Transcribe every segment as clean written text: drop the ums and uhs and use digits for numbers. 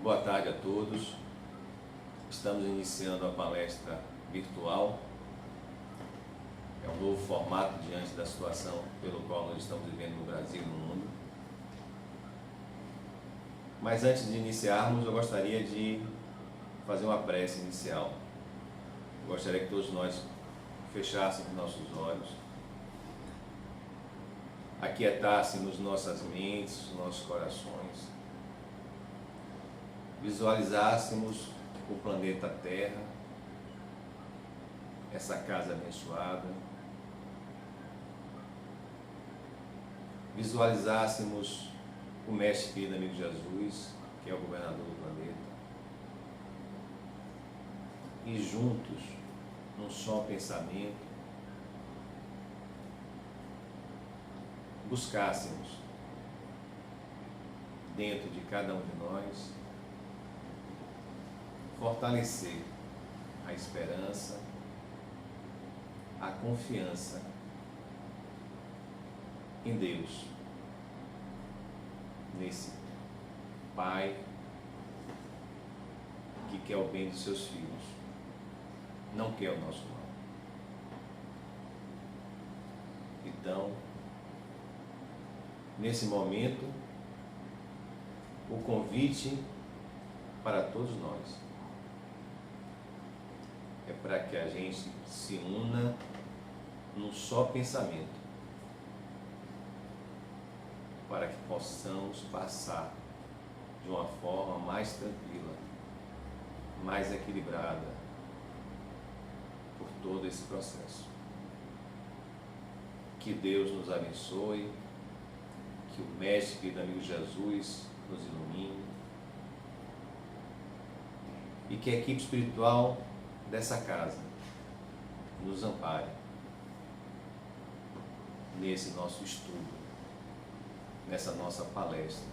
Boa tarde a todos. Estamos iniciando a palestra virtual. É um novo formato diante da situação pelo qual nós estamos vivendo no Brasil e no mundo. Mas antes de iniciarmos, eu gostaria de fazer uma prece inicial. Eu gostaria que todos nós fechássemos nossos olhos, aquietássemos nossas mentes, nossos corações, visualizássemos o planeta Terra, essa casa abençoada, visualizássemos o Mestre querido amigo Jesus, que é o governador do planeta, e juntos, num só pensamento, buscássemos dentro de cada um de nós fortalecer a esperança, a confiança em Deus, nesse Pai que quer o bem dos seus filhos, não quer o nosso mal. Então, nesse momento, o convite para todos nós é para que a gente se una num só pensamento, para que possamos passar de uma forma mais tranquila, mais equilibrada por todo esse processo. Que Deus nos abençoe, que o Mestre querido amigo Jesus nos ilumine e que a equipe espiritual dessa casa nos ampare nesse nosso estudo, nessa nossa palestra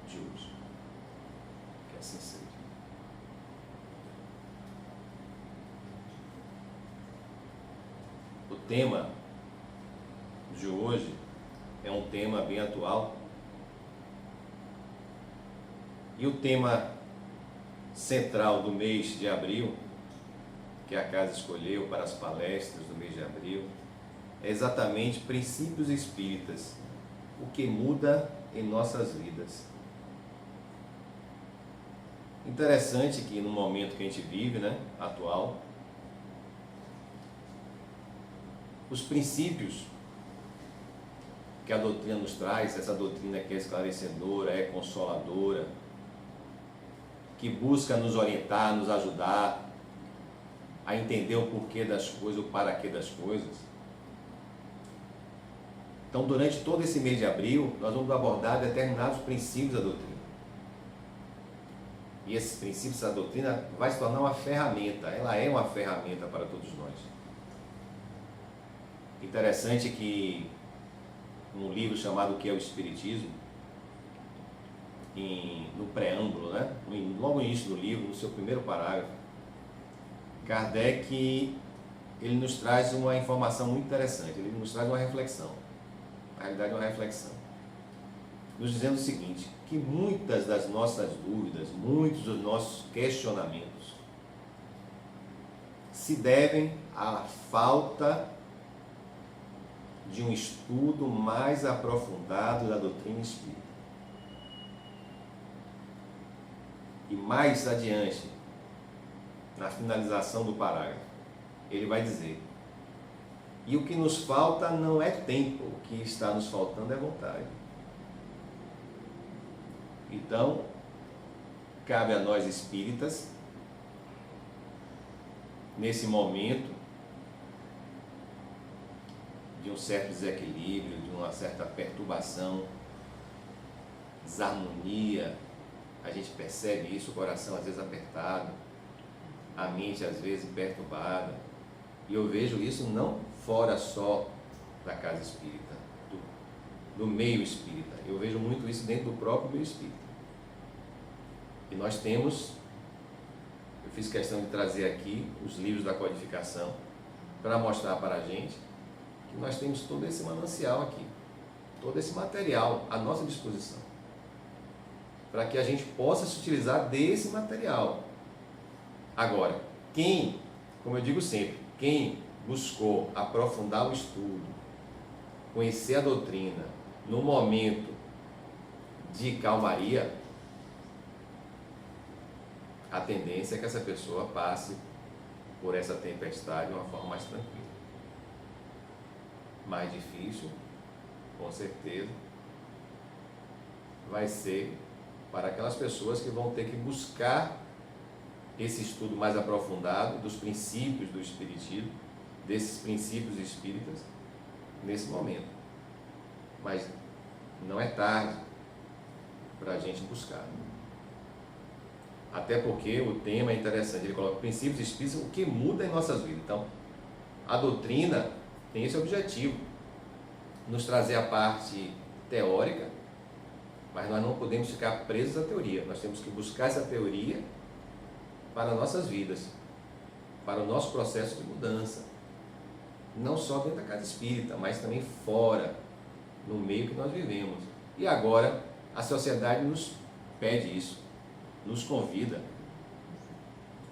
de hoje. Que assim seja. O tema de hoje é um tema bem atual e o tema central do mês de abril, que a casa escolheu para as palestras do mês de abril, é exatamente princípios espíritas, o que muda em nossas vidas. Interessante que no momento que a gente vive, atual, os princípios que a doutrina nos traz, essa doutrina que é esclarecedora, é consoladora, que busca nos orientar, nos ajudar a entender o porquê das coisas, o para quê das coisas. Então, durante todo esse mês de abril, nós vamos abordar determinados princípios da doutrina. E esses princípios da doutrina vai se tornar uma ferramenta, ela é uma ferramenta para todos nós. Interessante que num livro chamado O que é o Espiritismo, no preâmbulo, logo no início do livro, no seu primeiro parágrafo, Kardec ele nos traz uma informação muito interessante, ele nos traz uma reflexão, na realidade uma reflexão, nos dizendo o seguinte, que muitas das nossas dúvidas, muitos dos nossos questionamentos se devem à falta de um estudo mais aprofundado da doutrina espírita. E mais adiante, na finalização do parágrafo, ele vai dizer: e o que nos falta não é tempo, o que está nos faltando é vontade. Então, cabe a nós espíritas, nesse momento de um certo desequilíbrio, de uma certa perturbação, desarmonia, a gente percebe isso, o coração às vezes apertado, a mente às vezes perturbada, e eu vejo isso não fora só da casa espírita, do meio espírita, eu vejo muito isso dentro do próprio meio espírita. E nós temos, eu fiz questão de trazer aqui os livros da codificação para mostrar para a gente que nós temos todo esse manancial aqui, todo esse material à nossa disposição. para que a gente possa se utilizar desse material. Agora, como eu digo sempre, quem buscou aprofundar o estudo, conhecer a doutrina, no momento de calmaria, a tendência é que essa pessoa passe por essa tempestade de uma forma mais tranquila. Mais difícil, com certeza, vai ser para aquelas pessoas que vão ter que buscar esse estudo mais aprofundado dos princípios do Espiritismo, desses princípios espíritas, nesse momento. Mas não é tarde para a gente buscar. Até porque o tema é interessante, ele coloca princípios espíritas, o que muda em nossas vidas. Então, a doutrina tem esse objetivo, nos trazer a parte teórica, mas nós não podemos ficar presos à teoria. Nós temos que buscar essa teoria para nossas vidas, para o nosso processo de mudança. Não só dentro da casa espírita, mas também fora, no meio que nós vivemos. E agora, a sociedade nos pede isso, nos convida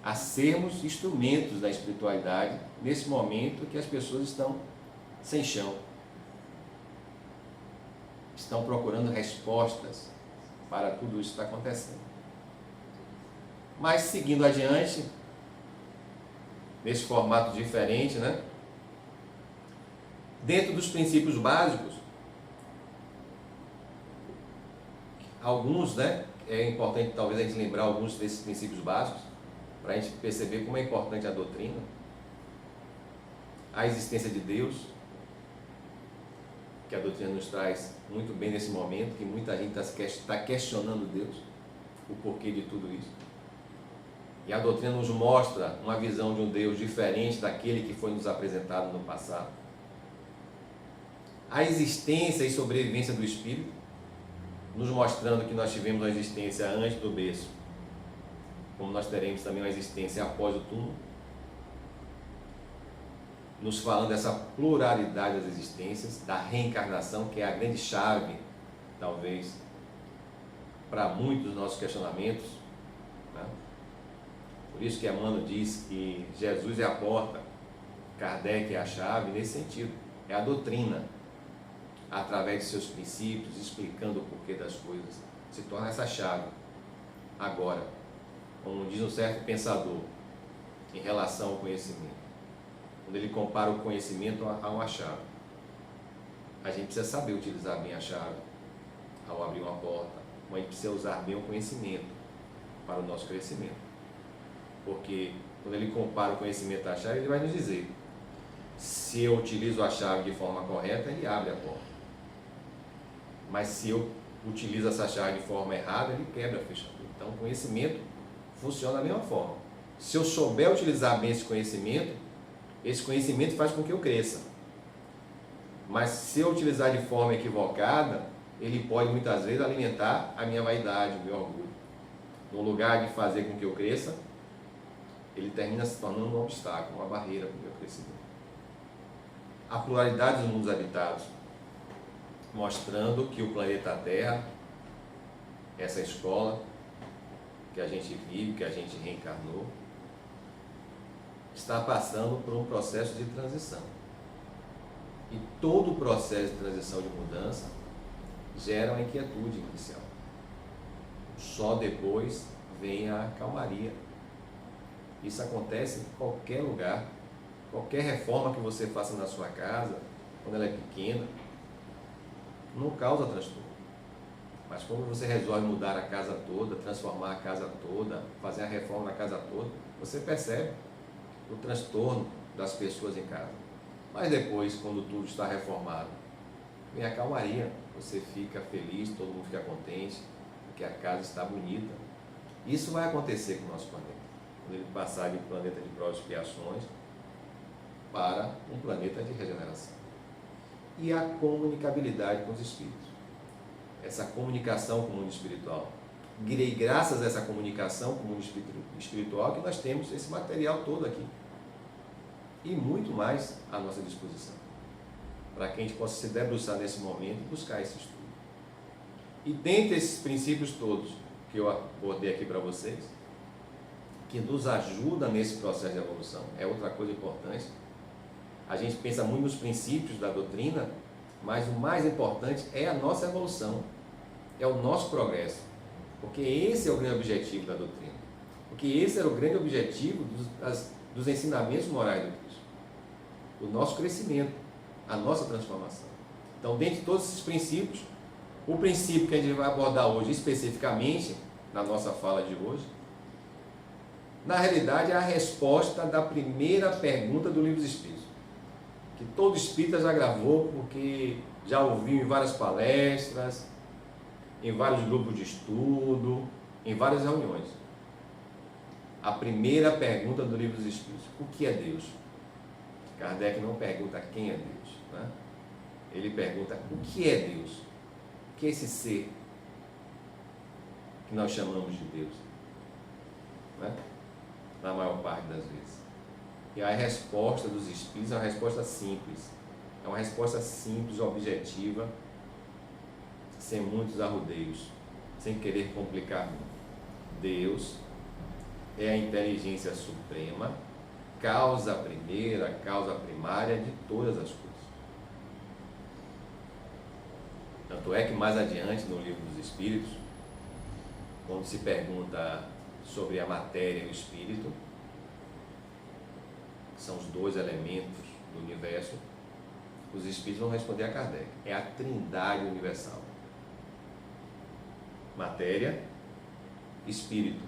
a sermos instrumentos da espiritualidade nesse momento que as pessoas estão sem chão. Estão procurando respostas para tudo isso que está acontecendo. Mas seguindo adiante, nesse formato diferente, né? Dentro dos princípios básicos, alguns, né? É importante talvez a gente lembrar alguns desses princípios básicos, para a gente perceber como é importante a doutrina, a existência de Deus, que a doutrina nos traz muito bem nesse momento, que muita gente está questionando Deus, o porquê de tudo isso. E a doutrina nos mostra uma visão de um Deus diferente daquele que foi nos apresentado no passado. A existência e sobrevivência do Espírito, nos mostrando que nós tivemos uma existência antes do berço, como nós teremos também uma existência após o túmulo, nos falando dessa pluralidade das existências, da reencarnação, que é a grande chave, talvez, para muitos dos nossos questionamentos, né? Por isso que Emmanuel diz que Jesus é a porta, Kardec é a chave, nesse sentido, é a doutrina, através de seus princípios, explicando o porquê das coisas, se torna essa chave. Agora, como diz um certo pensador, em relação ao conhecimento, quando ele compara o conhecimento a uma chave, a gente precisa saber utilizar bem a chave ao abrir uma porta, mas a gente precisa usar bem o conhecimento para o nosso crescimento, porque quando ele compara o conhecimento à chave, ele vai nos dizer, se eu utilizo a chave de forma correta, ele abre a porta, mas se eu utilizo essa chave de forma errada, ele quebra a fechadura. Então o conhecimento funciona da mesma forma. Se eu souber utilizar bem esse conhecimento faz com que eu cresça. Mas se eu utilizar de forma equivocada, ele pode muitas vezes alimentar a minha vaidade, o meu orgulho. No lugar de fazer com que eu cresça, ele termina se tornando um obstáculo, uma barreira para o meu crescimento. A pluralidade dos mundos habitados, mostrando que o planeta Terra, essa escola que a gente vive, que a gente reencarnou, está passando por um processo de transição. E todo o processo de transição, de mudança, gera uma inquietude inicial. Só depois vem a calmaria. Isso acontece em qualquer lugar. Qualquer reforma que você faça na sua casa, quando ela é pequena, não causa transtorno. Mas quando você resolve mudar a casa toda, transformar a casa toda, fazer a reforma na casa toda, você percebe o transtorno das pessoas em casa. Mas depois, quando tudo está reformado, vem a calmaria, você fica feliz, todo mundo fica contente, porque a casa está bonita. Isso vai acontecer com o nosso planeta, quando ele passar de planeta de provas e expiações para um planeta de regeneração. E a comunicabilidade com os espíritos, essa comunicação com o mundo espiritual. E graças a essa comunicação com o mundo espiritual que nós temos esse material todo aqui. E muito mais à nossa disposição, para que a gente possa se debruçar nesse momento e buscar esse estudo. E dentre esses princípios todos, que eu abordei aqui para vocês, que nos ajuda nesse processo de evolução. É outra coisa importante. A gente pensa muito nos princípios da doutrina, mas o mais importante é a nossa evolução, é o nosso progresso, porque esse é o grande objetivo da doutrina, porque esse era o grande objetivo dos ensinamentos morais do Cristo, o nosso crescimento, a nossa transformação. Então, dentre todos esses princípios, o princípio que a gente vai abordar hoje, especificamente, na nossa fala de hoje, na realidade é a resposta da primeira pergunta do Livro dos Espíritos, que todo espírita já gravou, porque já ouviu em várias palestras, em vários grupos de estudo, em várias reuniões. A primeira pergunta do Livro dos Espíritos: o que é Deus? Kardec não pergunta quem é Deus, né? Ele pergunta o que é Deus, o que é esse ser que nós chamamos de Deus, né? Na maior parte das vezes. E a resposta dos Espíritos é uma resposta simples, é uma resposta simples, objetiva, sem muitos arrodeios, sem querer complicar muito. Deus é a inteligência suprema, causa primeira, causa primária de todas as coisas. Tanto é que mais adiante no Livro dos Espíritos, quando se pergunta sobre a matéria e o espírito, que são os dois elementos do universo, os espíritos vão responder a Kardec: é a trindade universal. Matéria, espírito,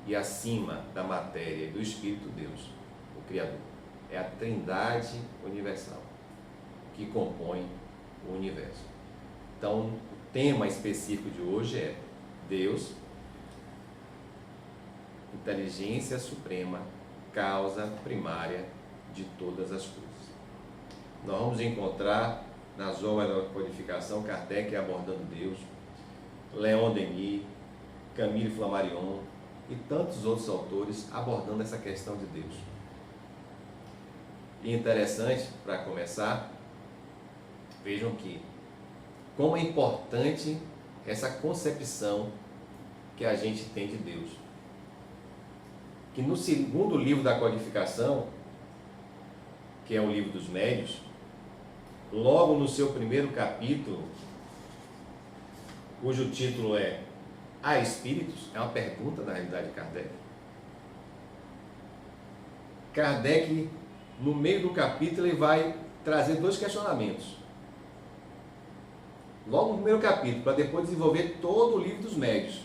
e acima da matéria e do espírito, Deus, o Criador. É a trindade universal que compõe o universo. Então, o tema específico de hoje é Deus, inteligência suprema, causa primária de todas as coisas. Nós vamos encontrar nas obras da codificação Kardec abordando Deus, Leon Denis, Camille Flammarion e tantos outros autores abordando essa questão de Deus. E interessante, para começar, vejam que como é importante essa concepção que a gente tem de Deus. Que no segundo livro da codificação, que é o livro dos médiuns, logo no seu primeiro capítulo, cujo título é Há Espíritos? É uma pergunta, na realidade, de Kardec. Kardec, no meio do capítulo, ele vai trazer dois questionamentos. Logo no primeiro capítulo, para depois desenvolver todo o livro dos médiuns,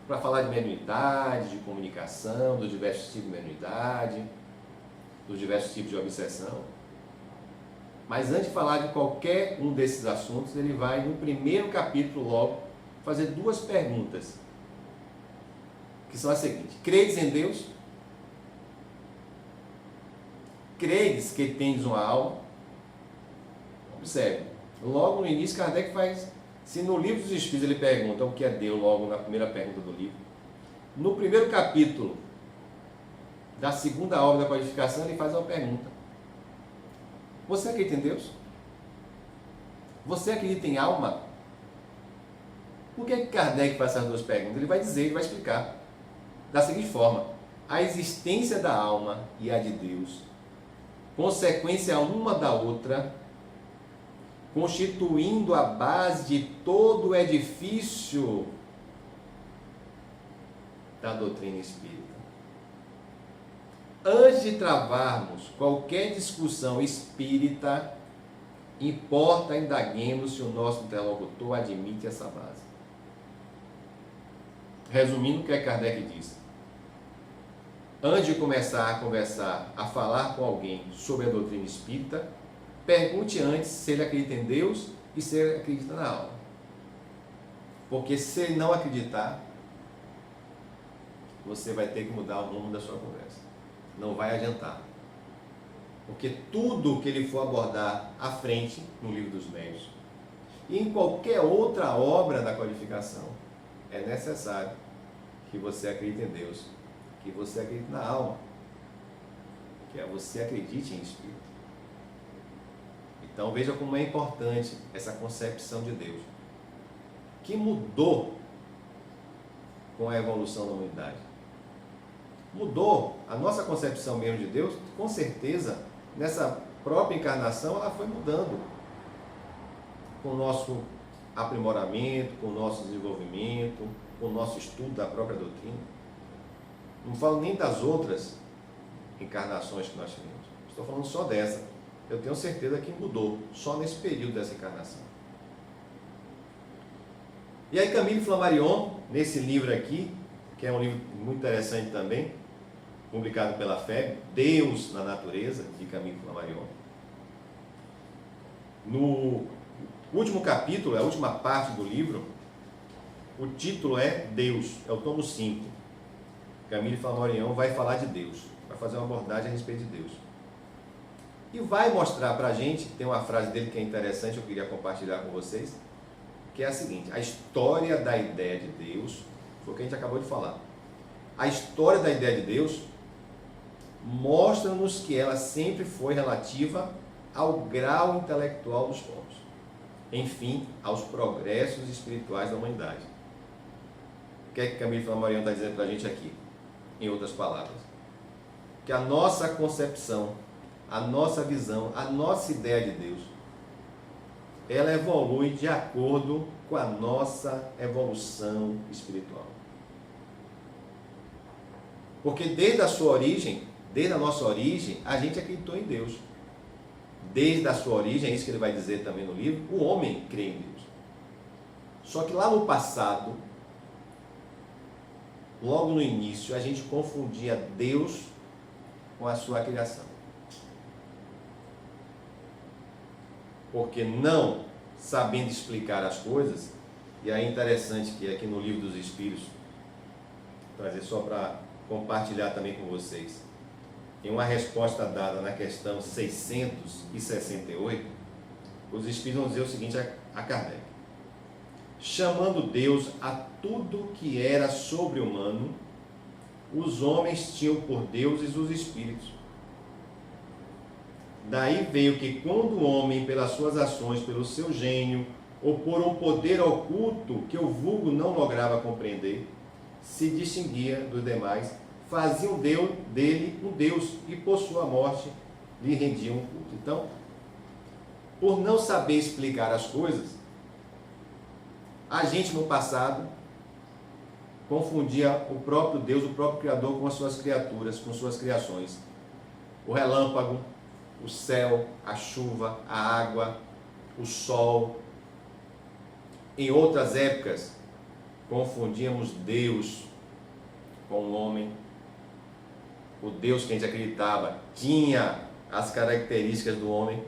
para falar de mediunidade, de comunicação, dos diversos tipos de mediunidade, dos diversos tipos de obsessão. Mas antes de falar de qualquer um desses assuntos, ele vai, no primeiro capítulo logo, fazer duas perguntas, que são as seguintes: credes em Deus? Credes que tendes uma alma? Observe, logo no início Kardec faz, se no livro dos Espíritos ele pergunta o que é Deus, logo na primeira pergunta do livro, no primeiro capítulo da segunda obra da codificação ele faz uma pergunta: você acredita em Deus? Você acredita em alma? Por que Kardec faz essas duas perguntas? Ele vai dizer, ele vai explicar da seguinte forma: a existência da alma e a de Deus, consequência uma da outra, constituindo a base de todo o edifício da doutrina espírita. Antes de travarmos qualquer discussão espírita, importa indaguemos se o nosso interlocutor admite essa base. Resumindo o que Kardec diz: antes de começar a conversar, a falar com alguém sobre a doutrina espírita, pergunte antes se ele acredita em Deus e se ele acredita na alma. Porque se ele não acreditar, você vai ter que mudar o rumo da sua conversa. Não vai adiantar. Porque tudo que ele for abordar à frente, no Livro dos Médiuns, e em qualquer outra obra da codificação, é necessário que você acredite em Deus, que você acredite na alma, que você acredite em Espírito. Então veja como é importante essa concepção de Deus, que mudou com a evolução da humanidade. Mudou a nossa concepção mesmo de Deus, com certeza, nessa própria encarnação, ela foi mudando com o nosso aprimoramento, com o nosso desenvolvimento, com o nosso estudo da própria doutrina. Não falo nem das outras encarnações que nós tivemos. Estou falando só dessa. Eu tenho certeza que mudou, só nesse período dessa encarnação. E aí Camille Flammarion, nesse livro aqui, que é um livro muito interessante também, publicado pela FEB, Deus na Natureza, de Camille Flammarion. No último capítulo, a última parte do livro, o título é Deus, é o tomo 5. Camille Flammarion vai falar de Deus, vai fazer uma abordagem a respeito de Deus. E vai mostrar para a gente, tem uma frase dele que é interessante, eu queria compartilhar com vocês, que é a seguinte: a história da ideia de Deus, foi o que a gente acabou de falar. A história da ideia de Deus mostra-nos que ela sempre foi relativa ao grau intelectual dos povos, enfim, aos progressos espirituais da humanidade. O que é que Camille Flammarion está dizendo para a gente aqui? Em outras palavras, que a nossa concepção, a nossa visão, a nossa ideia de Deus, ela evolui de acordo com a nossa evolução espiritual. Porque desde a sua origem, desde a nossa origem, a gente acreditou em Deus. Desde a sua origem, é isso que ele vai dizer também no livro, o homem crê em Deus. Só que lá no passado, logo no início, a gente confundia Deus com a sua criação. Porque não sabendo explicar as coisas, e aí é interessante que aqui no Livro dos Espíritos, trazer só para compartilhar também com vocês, em uma resposta dada na questão 668, os Espíritos vão dizer o seguinte a Kardec: chamando Deus a tudo que era sobre-humano, os homens tinham por deuses os espíritos. Daí veio que quando o homem, pelas suas ações, pelo seu gênio, ou por um poder oculto que o vulgo não lograva compreender, se distinguia dos demais, faziam dele um Deus e por sua morte lhe rendiam culto. Então, por não saber explicar as coisas, a gente no passado confundia o próprio Deus, o próprio Criador, com as suas criaturas, com suas criações. O relâmpago, o céu, a chuva, a água, o sol. Em outras épocas, confundíamos Deus com o homem. O Deus que a gente acreditava tinha as características do homem,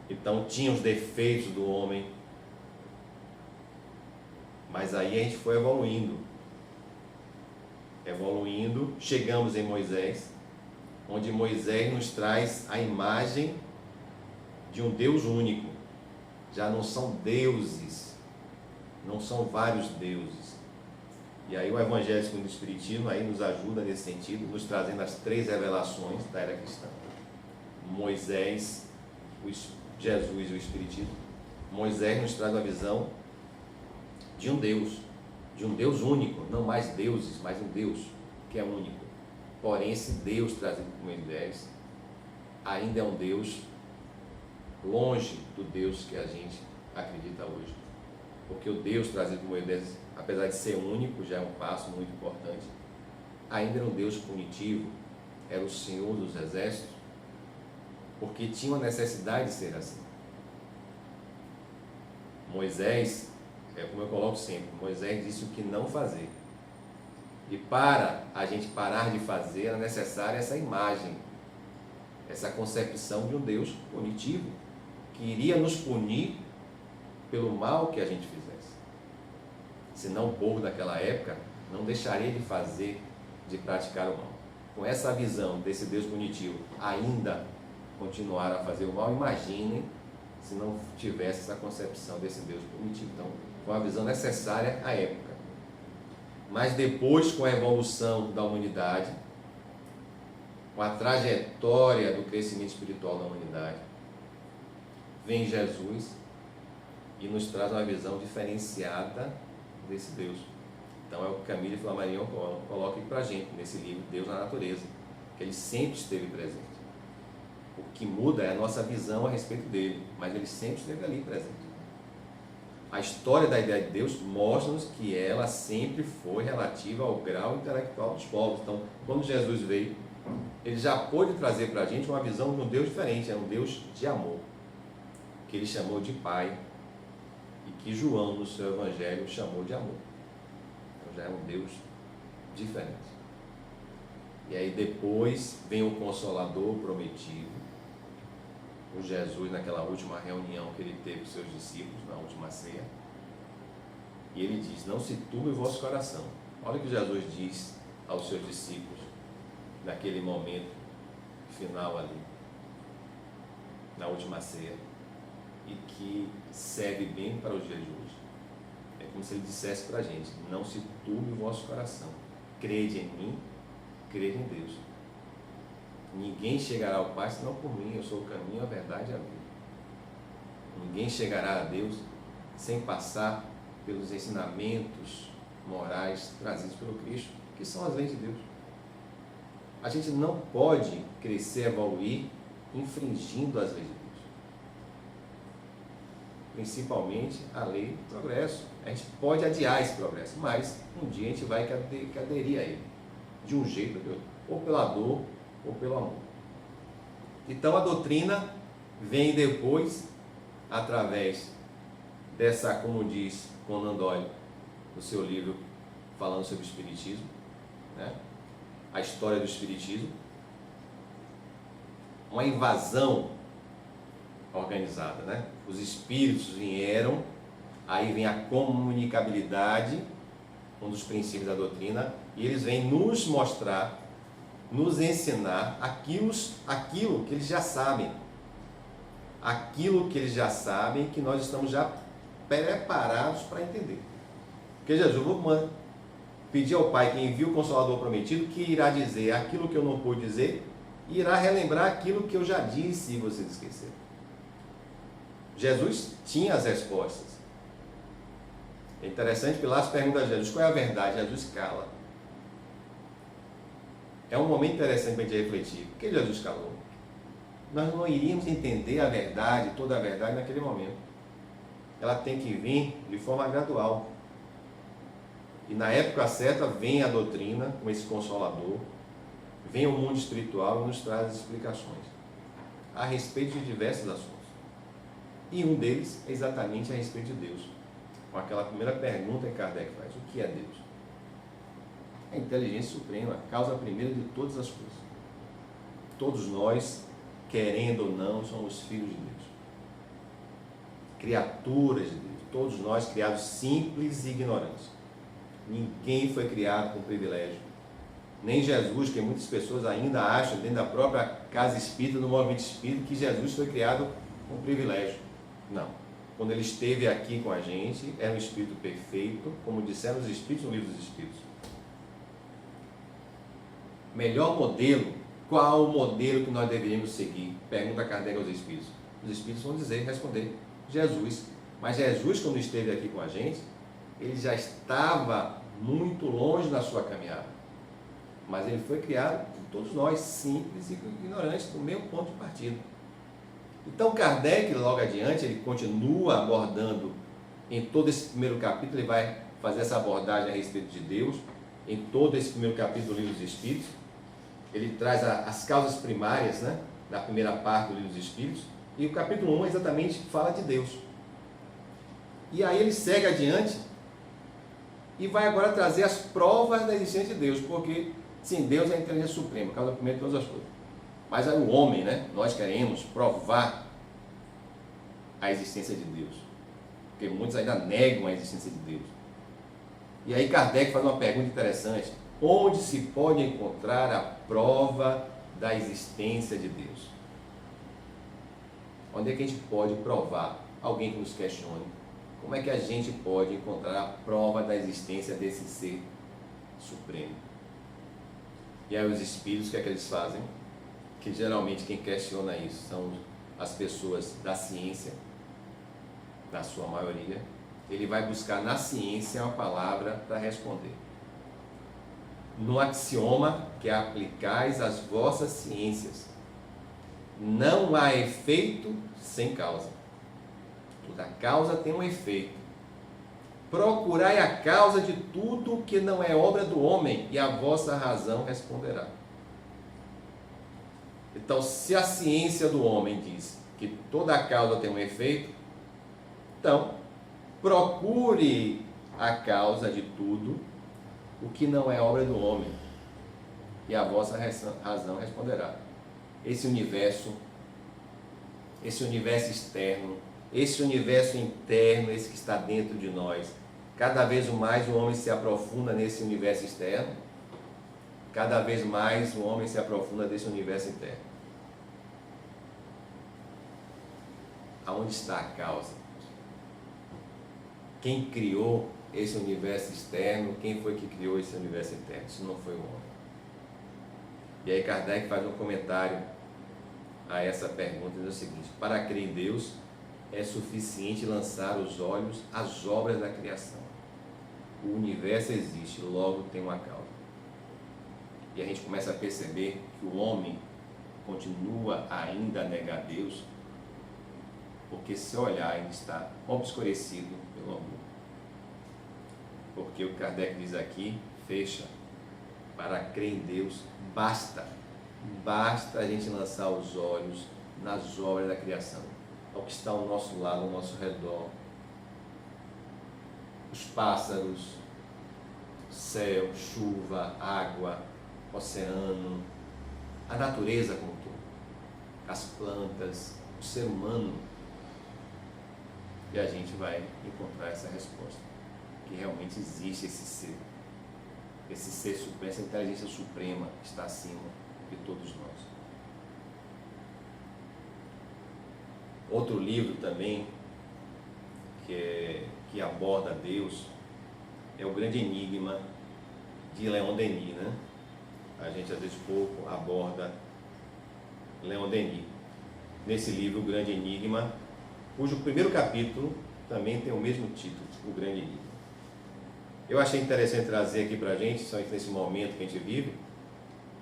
então tinha os defeitos do homem. Mas aí a gente foi evoluindo, chegamos em Moisés, onde Moisés nos traz a imagem de um Deus único. Já não são deuses, não são vários deuses. E aí o Evangelho segundo o Espiritismo aí nos ajuda nesse sentido, nos trazendo as 3 revelações da era cristã. Moisés, Jesus e o Espiritismo. Moisés nos traz a visão de um Deus único, não mais deuses, mas um Deus que é único. Porém, esse Deus trazido por Moisés ainda é um Deus longe do Deus que a gente acredita hoje. Porque o Deus trazido por Moisés, apesar de ser único, já é um passo muito importante, ainda era um Deus punitivo, era o Senhor dos Exércitos, porque tinha uma necessidade de ser assim. Moisés, é como eu coloco sempre, Moisés disse o que não fazer. E para a gente parar de fazer, era necessária essa imagem, essa concepção de um Deus punitivo, que iria nos punir pelo mal que a gente fizesse. Senão o povo daquela época não deixaria de fazer, de praticar o mal. Com essa visão desse Deus punitivo, ainda continuar a fazer o mal, imaginem se não tivesse essa concepção desse Deus punitivo. Então, foi uma visão necessária à época. Mas depois, com a evolução da humanidade, com a trajetória do crescimento espiritual da humanidade, vem Jesus e nos traz uma visão diferenciada desse Deus. Então é o que Camille Flammarion coloca aqui para a gente, nesse livro Deus na Natureza, que ele sempre esteve presente. O que muda é a nossa visão a respeito dele, mas ele sempre esteve ali presente. A história da ideia de Deus mostra-nos que ela sempre foi relativa ao grau intelectual dos povos. Então, quando Jesus veio, ele já pôde trazer para a gente uma visão de um Deus diferente, é um Deus de amor, que ele chamou de Pai, e que João, no seu Evangelho, chamou de amor. Então já é um Deus diferente. E aí depois vem o Consolador prometido, o Jesus naquela última reunião que ele teve com seus discípulos, na última ceia, e ele diz: não se turbe o vosso coração. Olha o que Jesus diz aos seus discípulos naquele momento final ali, na última ceia, e que serve bem para os dias de hoje. É como se ele dissesse para a gente: não se turbe o vosso coração, crede em mim, crede em Deus. Ninguém chegará ao Pai senão por mim, eu sou o caminho, a verdade e a vida. Ninguém chegará a Deus sem passar pelos ensinamentos morais trazidos pelo Cristo, que são as leis de Deus. A gente não pode crescer, evoluir, infringindo as leis de Deus. Principalmente a lei do progresso. A gente pode adiar esse progresso, mas um dia a gente vai aderir a ele, de um jeito ou de outro, ou pela dor, ou pelo amor. Então a doutrina vem depois, através dessa, como diz Conan Doyle, no seu livro falando sobre o Espiritismo, né? A história do Espiritismo, uma invasão organizada, né? Os espíritos vieram, aí vem a comunicabilidade, um dos princípios da doutrina, e eles vêm nos mostrar, nos ensinar aquilo que eles já sabem. Aquilo que eles já sabem, que nós estamos já preparados para entender. Porque Jesus vou pedir ao Pai que envie o Consolador prometido, que irá dizer aquilo que eu não pude dizer, e irá relembrar aquilo que eu já disse e vocês esqueceram. Jesus tinha as respostas. É interessante, Pilatos pergunta a Jesus: qual é a verdade? Jesus cala. É um momento interessante para a gente refletir. Por que Jesus calou? Nós não iríamos entender a verdade, toda a verdade naquele momento. Ela tem que vir de forma gradual. E na época certa vem a doutrina, com esse Consolador, vem o mundo espiritual e nos traz as explicações a respeito de diversos assuntos. E um deles é exatamente a respeito de Deus. Com aquela primeira pergunta que Kardec faz: o que é Deus? A inteligência suprema, a causa primeira de todas as coisas. Todos nós, querendo ou não, somos filhos de Deus, criaturas de Deus. Todos nós criados simples e ignorantes. Ninguém foi criado com privilégio. Nem Jesus, que muitas pessoas ainda acham, dentro da própria casa espírita, no movimento espírita, que Jesus foi criado com privilégio. Não. Quando ele esteve aqui com a gente, era um espírito perfeito, como disseram os espíritos no livro dos Espíritos. Melhor modelo, qual o modelo que nós deveríamos seguir? Pergunta Kardec aos espíritos. Os espíritos vão responder: Jesus. Mas Jesus, quando esteve aqui com a gente, ele já estava muito longe na sua caminhada. Mas ele foi criado por todos nós, simples e ignorantes, do mesmo ponto de partida. Então Kardec, logo adiante, ele continua abordando, em todo esse primeiro capítulo, ele vai fazer essa abordagem a respeito de Deus, em todo esse primeiro capítulo do Livro dos Espíritos. Ele traz as causas primárias, né, da primeira parte do Livro dos Espíritos, e o capítulo 1 exatamente fala de Deus. E aí ele segue adiante e vai agora trazer as provas da existência de Deus, porque sim, Deus é a inteligência suprema, causa primeira de todas as coisas. Mas aí o homem, né, nós queremos provar a existência de Deus, porque muitos ainda negam a existência de Deus. E aí Kardec faz uma pergunta interessante: onde se pode encontrar a prova da existência de Deus? Onde é que a gente pode provar? Alguém que nos questione. Como é que a gente pode encontrar a prova da existência desse ser supremo? E aí os espíritos, o que é que eles fazem? Que geralmente quem questiona isso são as pessoas da ciência, na sua maioria, ele vai buscar na ciência uma palavra para responder. No axioma que aplicais às vossas ciências, não há efeito sem causa. Toda causa tem um efeito. Procurai a causa de tudo que não é obra do homem, e a vossa razão responderá. Então, se a ciência do homem diz que toda causa tem um efeito, então, procure a causa de tudo o que não é obra do homem, e a vossa razão responderá. Esse universo externo, esse universo interno, esse que está dentro de nós, cada vez mais o homem se aprofunda nesse universo externo, cada vez mais o homem se aprofunda nesse universo interno. Aonde está a causa? Quem criou esse universo externo? Quem foi que criou esse universo interno? Isso não foi o homem. E aí Kardec faz um comentário a essa pergunta, diz o seguinte: para crer em Deus é suficiente lançar os olhos às obras da criação. O universo existe, logo tem uma causa. E a gente começa a perceber que o homem continua ainda a negar Deus, porque seu olhar ainda está obscurecido pelo amor. Porque o Kardec diz aqui, fecha, para crer em Deus, basta a gente lançar os olhos nas obras da criação, ao que está ao nosso lado, ao nosso redor. Os pássaros, céu, chuva, água, oceano, a natureza como um todo, as plantas, o ser humano. E a gente vai encontrar essa resposta, que realmente existe esse ser supremo, essa inteligência suprema que está acima de todos nós. Outro livro também que aborda Deus é O Grande Enigma, de Leon Denis, né? A gente às vezes pouco aborda Leon Denis. Nesse livro, O Grande Enigma, cujo primeiro capítulo também tem o mesmo título, O Grande Enigma. Eu achei interessante trazer aqui para a gente, só nesse momento que a gente vive,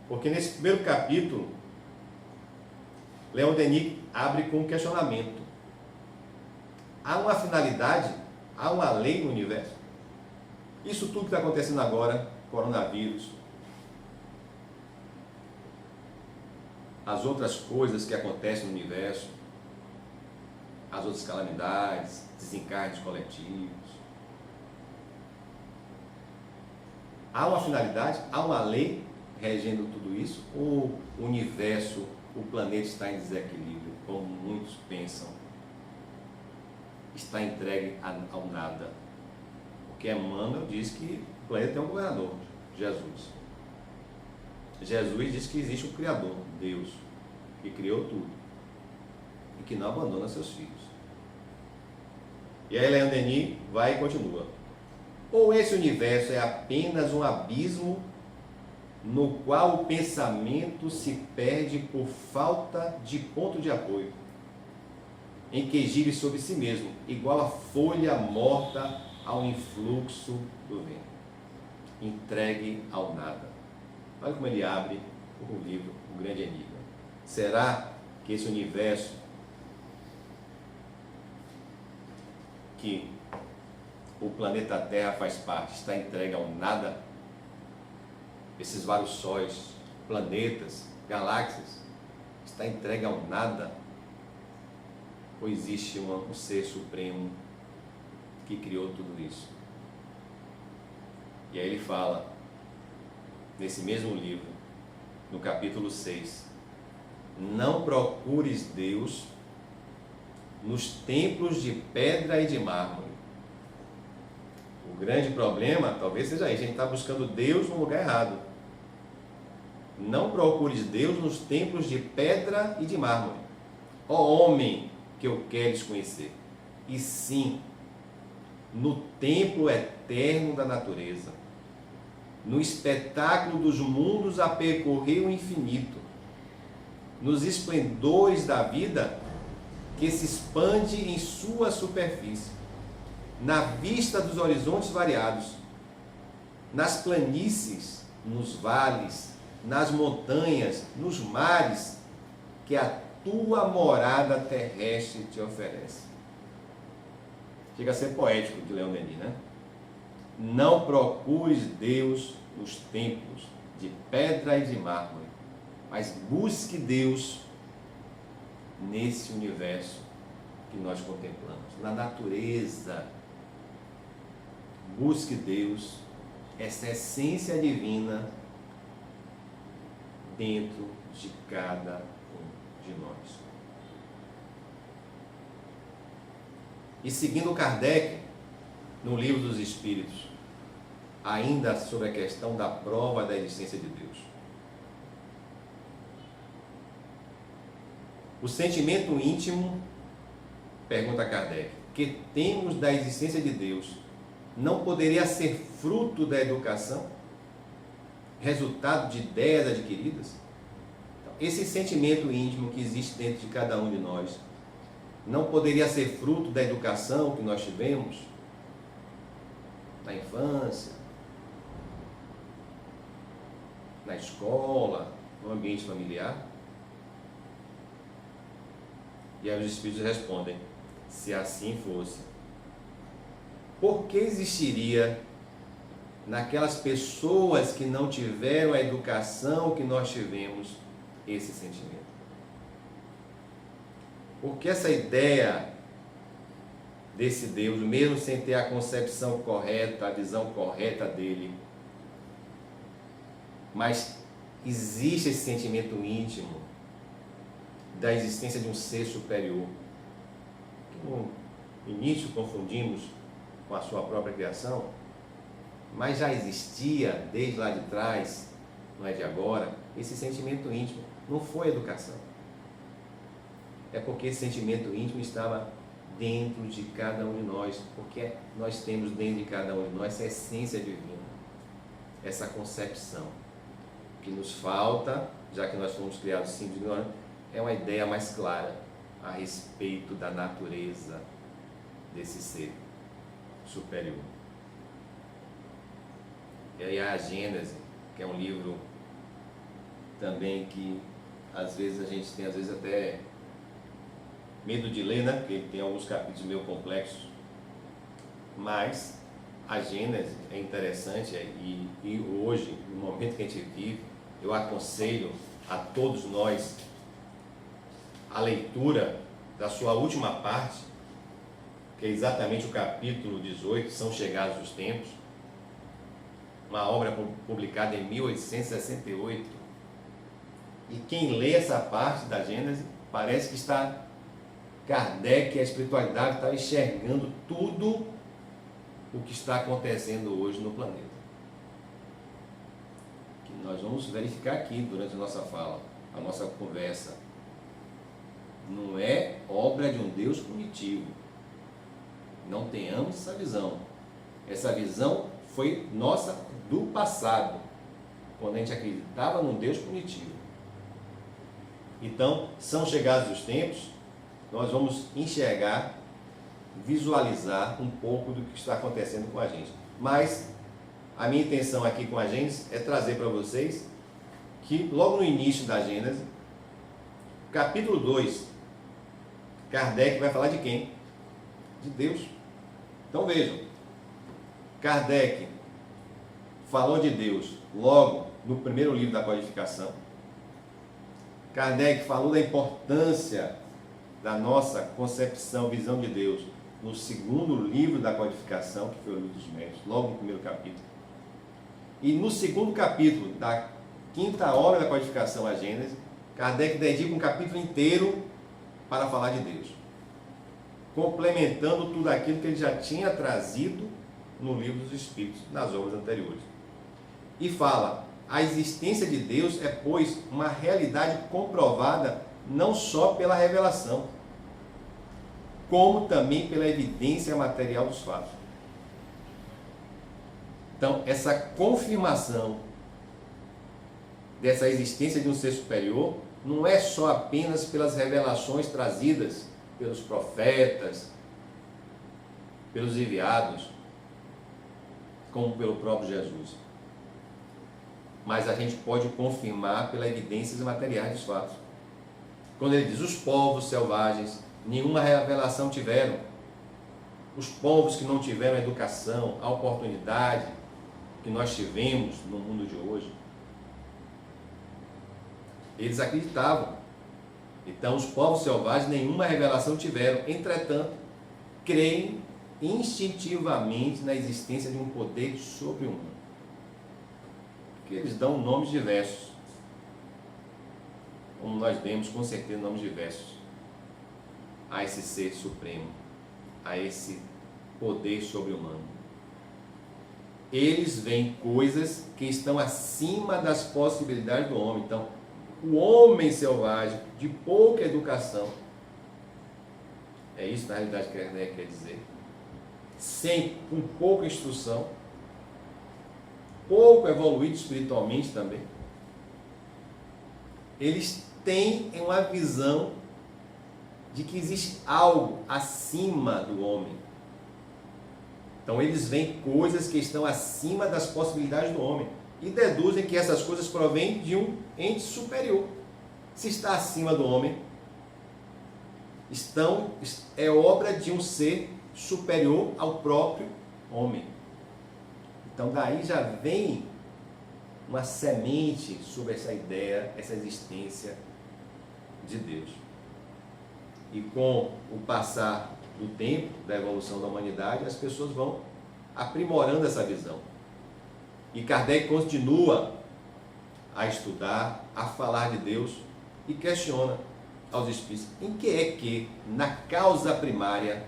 porque nesse primeiro capítulo, Leon Denis abre com um questionamento. Há uma finalidade, há uma lei no universo? Isso tudo que está acontecendo agora, coronavírus, as outras coisas que acontecem no universo, as outras calamidades, desencarnes coletivos. Há uma finalidade, há uma lei regendo tudo isso? Ou o universo, o planeta está em desequilíbrio, como muitos pensam? Está entregue ao nada. Porque Emmanuel diz que o planeta tem um governador, Jesus. Jesus diz que existe um Criador, Deus, que criou tudo e que não abandona seus filhos. E aí Leon Denis vai e continua. Ou esse universo é apenas um abismo no qual o pensamento se perde por falta de ponto de apoio, em que gira sobre si mesmo, igual a folha morta ao influxo do vento, entregue ao nada. Olha como ele abre o livro, O Grande Enigma. Será que esse universo que o planeta Terra faz parte está entregue ao nada? Esses vários sóis, planetas, galáxias, está entregue ao nada? Ou existe um ser supremo que criou tudo isso? E aí ele fala, nesse mesmo livro, no capítulo 6, não procures Deus nos templos de pedra e de mármore. O grande problema talvez seja isso, a gente está buscando Deus no lugar errado. Não procures Deus nos templos de pedra e de mármore, ó homem que eu queres conhecer, e sim no templo eterno da natureza, no espetáculo dos mundos a percorrer o infinito, nos esplendores da vida que se expande em sua superfície, na vista dos horizontes variados, nas planícies, nos vales, nas montanhas, nos mares, que a tua morada terrestre te oferece. Chega a ser poético de Leon Denis, né? Não procures Deus nos templos de pedra e de mármore, mas busque Deus nesse universo que nós contemplamos, na natureza. Busque Deus, essa essência divina dentro de cada um de nós. E seguindo Kardec, no Livro dos Espíritos, ainda sobre a questão da prova da existência de Deus. O sentimento íntimo, pergunta Kardec, que temos da existência de Deus, não poderia ser fruto da educação? Resultado de ideias adquiridas? Então, esse sentimento íntimo que existe dentro de cada um de nós, não poderia ser fruto da educação que nós tivemos na infância, na escola, no ambiente familiar? E aí os Espíritos respondem, se assim fosse, por que existiria naquelas pessoas que não tiveram a educação que nós tivemos esse sentimento? Porque essa ideia desse Deus, mesmo sem ter a concepção correta, a visão correta dele, mas existe esse sentimento íntimo da existência de um ser superior, que no início confundimos com a sua própria criação, mas já existia desde lá de trás, não é de agora, esse sentimento íntimo. Não foi educação. É porque esse sentimento íntimo estava dentro de cada um de nós, porque nós temos dentro de cada um de nós essa essência divina, essa concepção. O que nos falta, já que nós fomos criados simples e ignorantes, é uma ideia mais clara a respeito da natureza desse ser superior. E aí a Gênese, que é um livro também que às vezes a gente tem até medo de ler, né? Porque ele tem alguns capítulos meio complexos, mas a Gênese é interessante e hoje, no momento que a gente vive, eu aconselho a todos nós a leitura da sua última parte, que é exatamente o capítulo 18, São Chegados os Tempos, uma obra publicada em 1868. E quem lê essa parte da Gênese, parece que está Kardec e a espiritualidade está enxergando tudo o que está acontecendo hoje no planeta. Que nós vamos verificar aqui durante a nossa fala, a nossa conversa. Não é obra de um Deus punitivo. Não tenhamos essa visão. Essa visão foi nossa do passado, quando a gente acreditava num Deus punitivo. Então, são chegados os tempos, nós vamos enxergar, visualizar um pouco do que está acontecendo com a gente. Mas a minha intenção aqui com a Gênesis é trazer para vocês que logo no início da Gênesis, capítulo 2, Kardec vai falar de quem? De Deus. Então vejam, Kardec falou de Deus logo no primeiro livro da codificação. Kardec falou da importância da nossa concepção, visão de Deus no segundo livro da codificação, que foi o Livro dos Médiuns, logo no primeiro capítulo. E no segundo capítulo da quinta obra da codificação, a Gênese, Kardec dedica um capítulo inteiro para falar de Deus, complementando tudo aquilo que ele já tinha trazido no Livro dos Espíritos, nas obras anteriores. E fala, a existência de Deus é, pois, uma realidade comprovada não só pela revelação, como também pela evidência material dos fatos. Então, essa confirmação dessa existência de um ser superior não é só apenas pelas revelações trazidas pelos profetas, pelos enviados, como pelo próprio Jesus. Mas a gente pode confirmar pelas evidências materiais dos fatos. Quando ele diz, os povos selvagens, nenhuma revelação tiveram. Os povos que não tiveram a educação, a oportunidade que nós tivemos no mundo de hoje, eles acreditavam. Então, os povos selvagens nenhuma revelação tiveram. Entretanto, creem instintivamente na existência de um poder sobre-humano, que eles dão nomes diversos, como nós demos com certeza nomes diversos a esse ser supremo, a esse poder sobre-humano. Eles veem coisas que estão acima das possibilidades do homem. Então, o homem selvagem, de pouca educação, é isso na realidade que Kardec quer dizer, com pouca instrução, pouco evoluído espiritualmente também, eles têm uma visão de que existe algo acima do homem. Então eles veem coisas que estão acima das possibilidades do homem e deduzem que essas coisas provêm de um ente superior. Se está acima do homem, é obra de um ser superior ao próprio homem. Então daí já vem uma semente sobre essa ideia, essa existência de Deus. E com o passar do tempo, da evolução da humanidade, as pessoas vão aprimorando essa visão. E Kardec continua a estudar, a falar de Deus e questiona aos espíritos em que é que na causa primária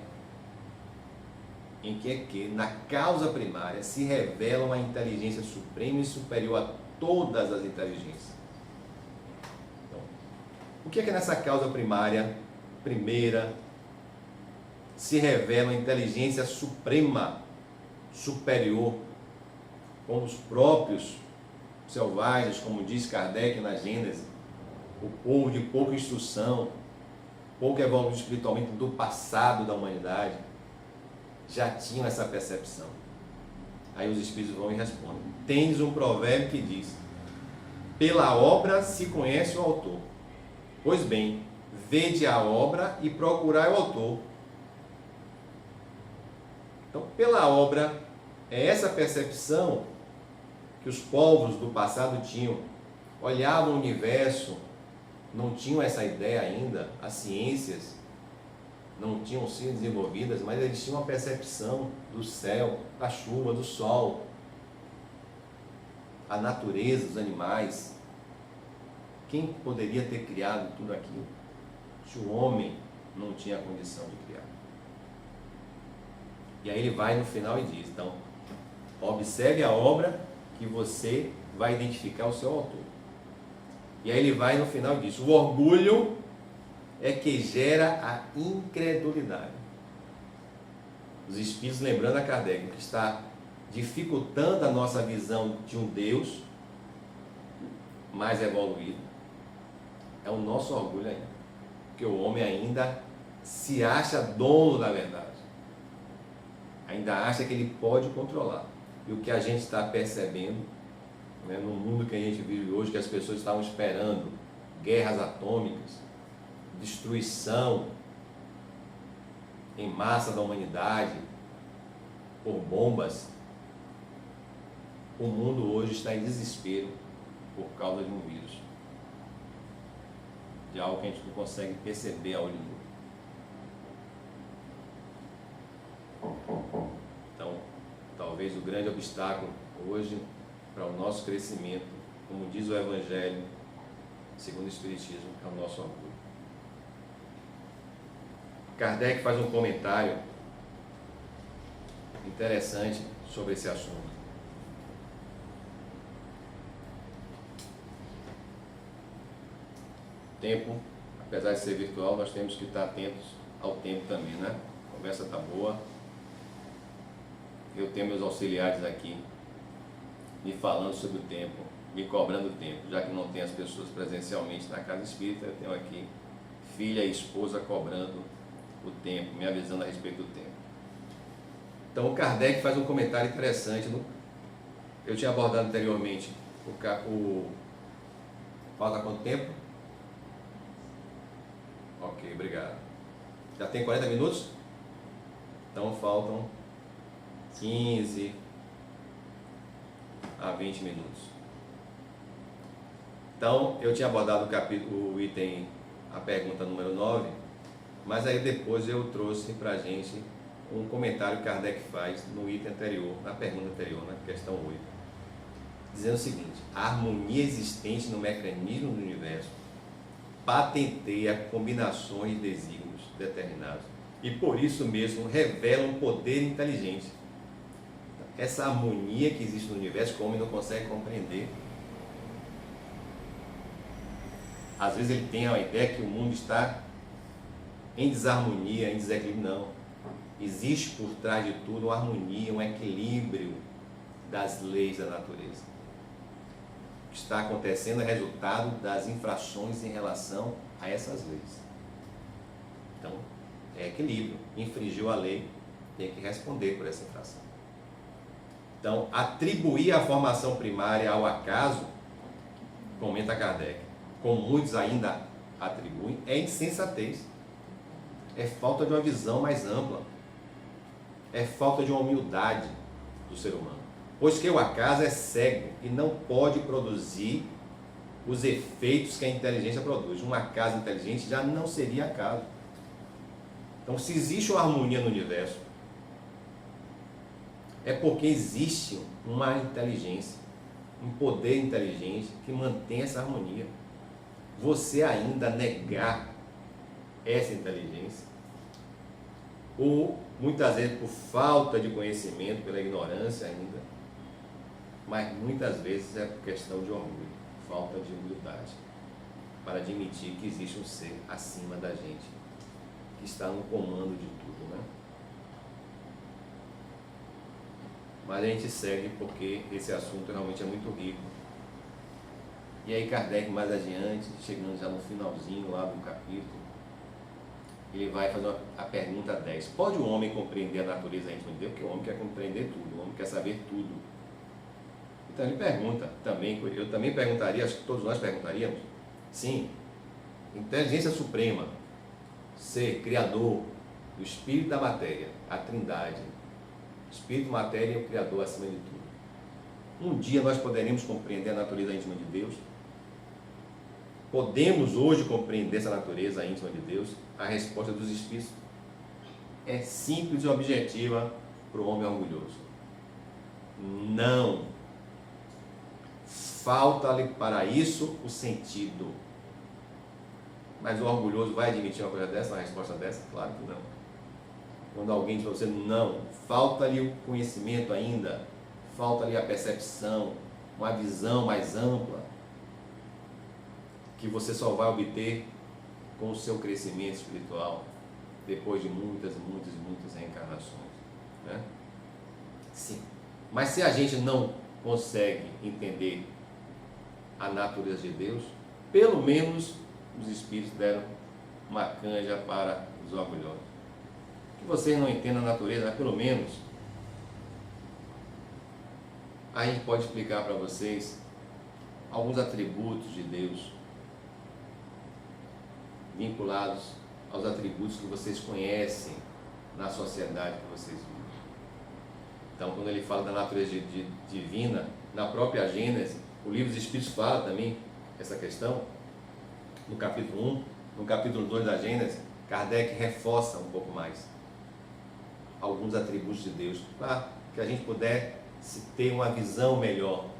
se revela uma inteligência suprema e superior a todas as inteligências. Então, o que é que nessa causa primeira, se revela uma inteligência suprema, superior, como os próprios selvagens, como diz Kardec na Gênese, o povo de pouca instrução, pouco evoluído espiritualmente do passado da humanidade, já tinham essa percepção. Aí os espíritos vão e respondem. Tens um provérbio que diz, pela obra se conhece o autor. Pois bem, vede a obra e procurai o autor. Então, pela obra, é essa percepção que os povos do passado tinham. Olhavam o universo, não tinham essa ideia ainda, as ciências não tinham sido desenvolvidas, mas eles tinham uma percepção do céu, da chuva, do sol, a natureza, os animais. Quem poderia ter criado tudo aquilo se o homem não tinha a condição de criar? E aí ele vai no final e diz, então, observe a obra que você vai identificar o seu autor. E aí ele vai no final e diz, o orgulho é que gera a incredulidade. Os espíritos lembrando a Kardec que está dificultando a nossa visão de um Deus mais evoluído é o nosso orgulho ainda, porque o homem ainda se acha dono da verdade, ainda acha que ele pode controlar. E o que a gente está percebendo, né, no mundo que a gente vive hoje, que as pessoas estavam esperando guerras atômicas, destruição em massa da humanidade por bombas, o mundo hoje está em desespero por causa de um vírus, de algo que a gente não consegue perceber a olho nu. Então, talvez o grande obstáculo hoje para o nosso crescimento, como diz o Evangelho segundo o Espiritismo, é o nosso orgulho. Kardec faz um comentário interessante sobre esse assunto. O tempo, apesar de ser virtual, nós temos que estar atentos ao tempo também, né? A conversa está boa. Eu tenho meus auxiliares aqui me falando sobre o tempo, me cobrando o tempo, já que não tem as pessoas presencialmente na casa espírita, eu tenho aqui filha e esposa cobrando o tempo, me avisando a respeito do tempo. Então, o Kardec faz um comentário interessante. Eu tinha abordado anteriormente Falta quanto tempo? Ok, obrigado. Já tem 40 minutos? Então, faltam 15 a 20 minutos. Então, eu tinha abordado o item, a pergunta número 9, mas aí depois eu trouxe para a gente um comentário que Kardec faz no item anterior, na pergunta anterior, na questão 8, dizendo o seguinte: a harmonia existente no mecanismo do universo patenteia combinações de desígnios determinados e por isso mesmo revela um poder inteligente. Essa harmonia que existe no universo, que o homem não consegue compreender. Às vezes ele tem a ideia que o mundo está em desarmonia, em desequilíbrio. Não. Existe por trás de tudo uma harmonia, um equilíbrio das leis da natureza. O que está acontecendo é resultado das infrações em relação a essas leis. Então, é equilíbrio. Infringiu a lei, tem que responder por essa infração. Então, atribuir a formação primária ao acaso, comenta Kardec, como muitos ainda atribuem, é insensatez. É falta de uma visão mais ampla. É falta de uma humildade do ser humano. Pois que o acaso é cego e não pode produzir os efeitos que a inteligência produz. Um acaso inteligente já não seria acaso. Então, se existe uma harmonia no universo, é porque existe uma inteligência, um poder inteligente que mantém essa harmonia. Você ainda negar essa inteligência, ou muitas vezes por falta de conhecimento, pela ignorância ainda, mas muitas vezes é por questão de orgulho, falta de humildade, para admitir que existe um ser acima da gente, que está no comando de tudo, né? Mas a gente segue porque esse assunto realmente é muito rico. E aí Kardec, mais adiante, chegando já no finalzinho lá do capítulo, ele vai fazer a pergunta 10. Pode o homem compreender a natureza íntima de Deus? Porque o homem quer compreender tudo, o homem quer saber tudo. Então ele pergunta também, eu também perguntaria, acho que todos nós perguntaríamos, sim, inteligência suprema, ser criador do espírito e da matéria, a trindade, espírito, matéria e o criador acima de tudo. Um dia nós poderemos compreender a natureza íntima de Deus? Podemos hoje compreender essa natureza íntima de Deus? A resposta dos Espíritos é simples e objetiva para o homem orgulhoso. Não. Falta-lhe para isso o sentido. Mas o orgulhoso vai admitir uma coisa dessa, uma resposta dessa? Claro que não. Quando alguém diz para você, não, falta-lhe o conhecimento ainda, falta-lhe a percepção, uma visão mais ampla, que você só vai obter com o seu crescimento espiritual, depois de muitas reencarnações, né? Sim. Mas se a gente não consegue entender a natureza de Deus, pelo menos os Espíritos deram uma canja para os orgulhosos. Que vocês não entendam a natureza, mas pelo menos a gente pode explicar para vocês alguns atributos de Deus vinculados aos atributos que vocês conhecem na sociedade que vocês vivem. Então, quando ele fala da natureza divina, na própria Gênesis, o livro dos Espíritos fala também essa questão, no capítulo 1, no capítulo 2 da Gênesis, Kardec reforça um pouco mais alguns atributos de Deus, para que a gente pudesse ter uma visão melhor,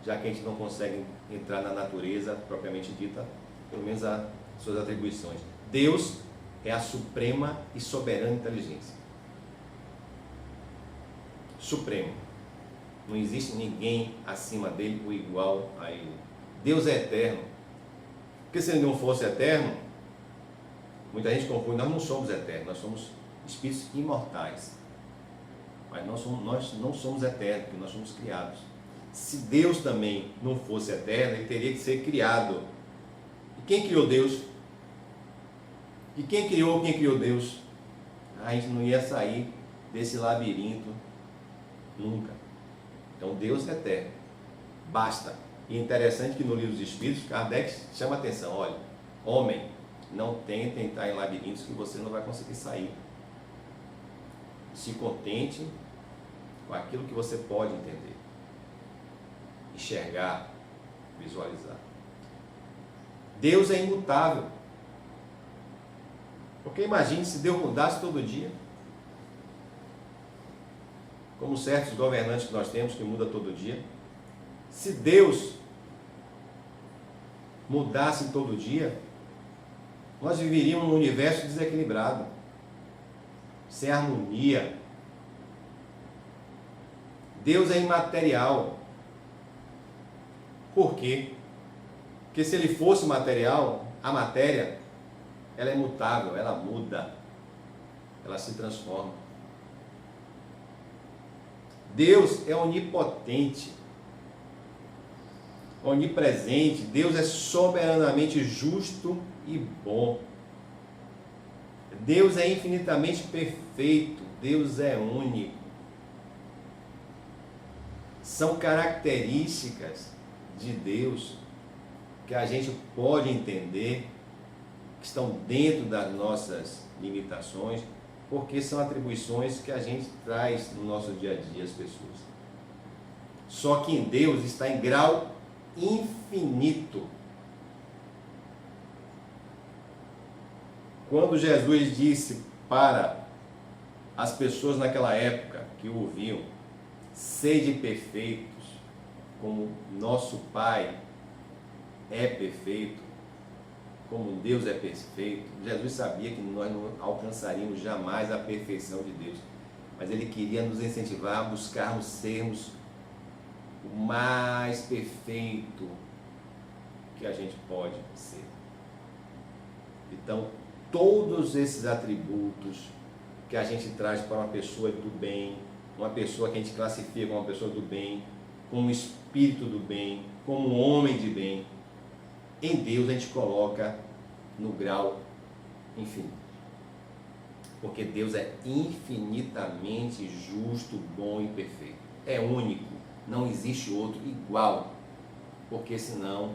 já que a gente não consegue entrar na natureza propriamente dita, pelo menos as suas atribuições. Deus é a suprema e soberana inteligência. Supremo. Não existe ninguém acima dele ou igual a ele. Deus é eterno. Porque se ele não fosse eterno, muita gente confunde, nós não somos eternos, nós somos espíritos imortais. Mas nós não somos eternos, porque nós somos criados. Se Deus também não fosse eterno, ele teria que ser criado. E quem criou Deus? E quem criou Deus? A gente não ia sair desse labirinto nunca. Então Deus é eterno. Basta. E interessante que no livro dos Espíritos, Kardec chama a atenção, olha, homem, não tente entrar em labirintos que você não vai conseguir sair. Se contente com aquilo que você pode entender, enxergar, visualizar. Deus é imutável. Porque imagine se Deus mudasse todo dia, como certos governantes que nós temos que muda todo dia. Se Deus mudasse todo dia, nós viveríamos num universo desequilibrado, sem harmonia. Deus é imaterial. Por quê? Porque se ele fosse material, a matéria, ela é mutável, ela muda, ela se transforma. Deus é onipotente, onipresente. Deus é soberanamente justo e bom. Deus é infinitamente perfeito. Deus é único. São características de Deus que a gente pode entender, que estão dentro das nossas limitações, porque são atribuições que a gente traz no nosso dia a dia às pessoas. Só que em Deus está em grau infinito. Quando Jesus disse para as pessoas naquela época que o ouviam, sede perfeitos, como nosso Pai é perfeito, como Deus é perfeito. Jesus sabia que nós não alcançaríamos jamais a perfeição de Deus, mas Ele queria nos incentivar a buscarmos sermos o mais perfeito que a gente pode ser. Então, todos esses atributos que a gente traz para uma pessoa do bem, uma pessoa que a gente classifica como uma pessoa do bem, como um espírito do bem, como um homem de bem, em Deus a gente coloca no grau infinito. Porque Deus é infinitamente justo, bom e perfeito. É único, não existe outro igual, porque senão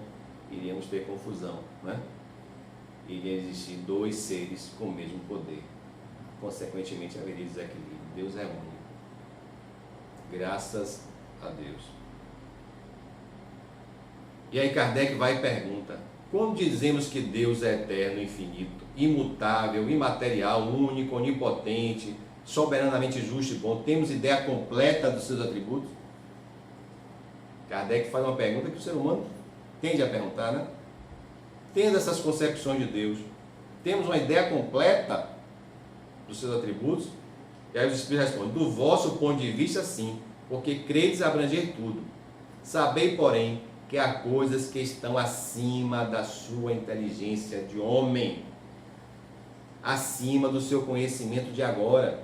iríamos ter confusão, né? Iria existir dois seres com o mesmo poder. Consequentemente, haveria desequilíbrio. Deus é único. Graças a Deus. E aí Kardec vai e pergunta: quando dizemos que Deus é eterno, infinito, imutável, imaterial, único, onipotente, soberanamente justo e bom, temos ideia completa dos seus atributos? Kardec faz uma pergunta que o ser humano tende a perguntar, né? Tendo essas concepções de Deus, temos uma ideia completa dos seus atributos? E aí os Espíritos respondem: do vosso ponto de vista, sim, porque credes abranger tudo. Sabei, porém, que há coisas que estão acima da sua inteligência de homem, acima do seu conhecimento de agora,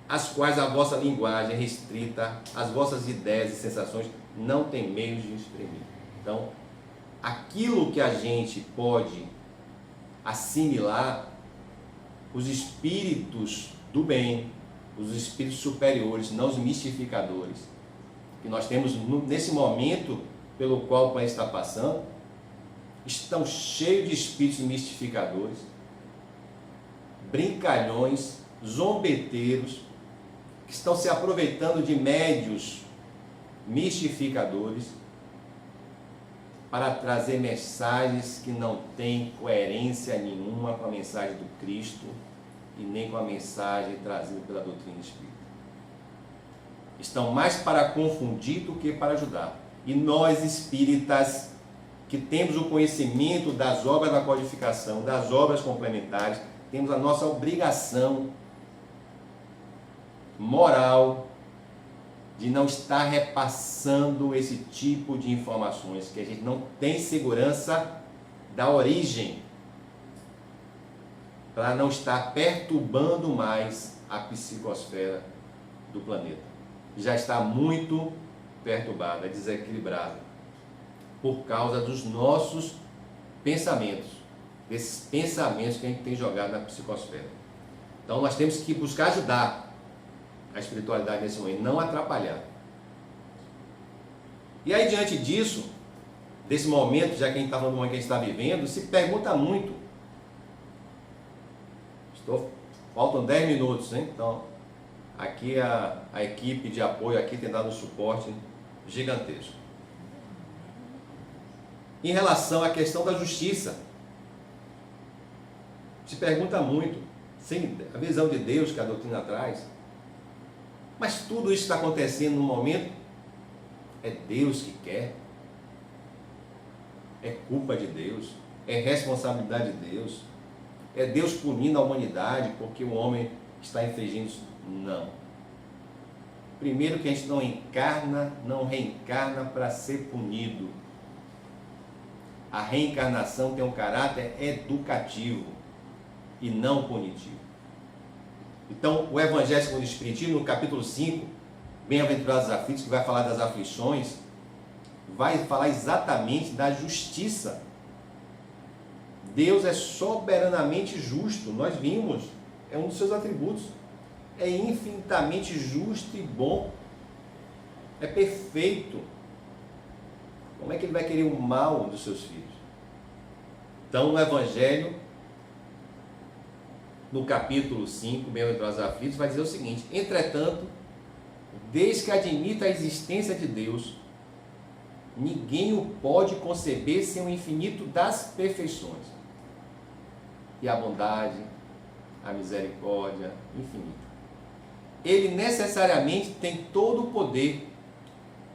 as quais a vossa linguagem é restrita, as vossas ideias e sensações não têm meios de exprimir. Então, aquilo que a gente pode assimilar, os espíritos do bem, os espíritos superiores, não os mistificadores, que nós temos nesse momento pelo qual o país está passando, estão cheios de espíritos mistificadores, brincalhões, zombeteiros, que estão se aproveitando de médios mistificadores para trazer mensagens que não têm coerência nenhuma com a mensagem do Cristo e nem com a mensagem trazida pela doutrina espírita. Estão mais para confundir do que para ajudar. E nós espíritas, que temos o conhecimento das obras da codificação, das obras complementares, temos a nossa obrigação moral de não estar repassando esse tipo de informações, que a gente não tem segurança da origem, para não estar perturbando mais a psicosfera do planeta. Já está muito perturbada, desequilibrada, por causa dos nossos pensamentos, desses pensamentos que a gente tem jogado na psicosfera. Então nós temos que buscar ajudar, a espiritualidade nesse momento, não atrapalhar. E aí, diante disso, desse momento, já que a gente está falando do momento que a gente está vivendo, se pergunta muito. Faltam 10 minutos, hein? Então, aqui a equipe de apoio aqui tem dado um suporte gigantesco. Em relação à questão da justiça, se pergunta muito, sim, a visão de Deus que a doutrina traz, mas tudo isso está acontecendo no momento, é Deus que quer, é culpa de Deus, é responsabilidade de Deus, é Deus punindo a humanidade porque o homem está infringindo isso? Não. Primeiro que a gente não reencarna para ser punido. A reencarnação tem um caráter educativo e não punitivo. Então, o Evangelho segundo o Espiritismo, no capítulo 5, Bem-aventurados os aflitos, que vai falar das aflições, vai falar exatamente da justiça. Deus é soberanamente justo, nós vimos, é um dos seus atributos. É infinitamente justo e bom, é perfeito. Como é que ele vai querer o mal dos seus filhos? Então, no Evangelho, no capítulo 5, Bem-aventurados os aflitos, vai dizer o seguinte: entretanto, desde que admita a existência de Deus, ninguém o pode conceber sem o infinito das perfeições. E a bondade, a misericórdia, infinito. Ele necessariamente tem todo o poder,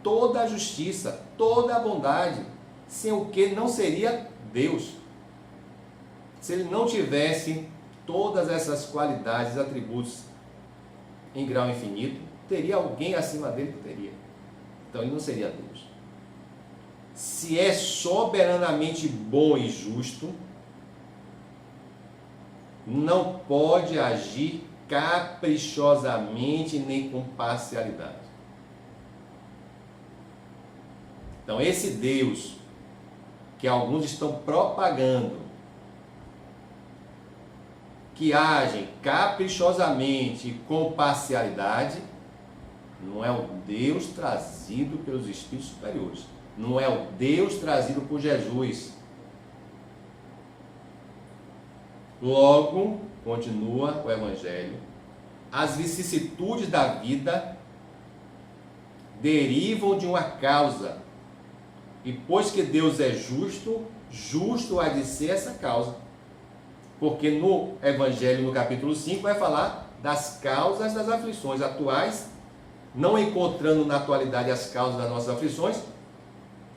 toda a justiça, toda a bondade, sem o que não seria Deus. Se ele não tivesse todas essas qualidades, atributos em grau infinito, teria alguém acima dele que teria. Então ele não seria Deus. Se é soberanamente bom e justo, não pode agir caprichosamente nem com parcialidade. Então esse Deus que alguns estão propagando, que agem caprichosamente e com parcialidade, não é o Deus trazido pelos Espíritos superiores, não é o Deus trazido por Jesus. Logo, continua o Evangelho, as vicissitudes da vida derivam de uma causa, e pois que Deus é justo, justo há de ser essa causa. Porque no Evangelho, no capítulo 5, vai falar das causas das aflições atuais, não encontrando na atualidade as causas das nossas aflições,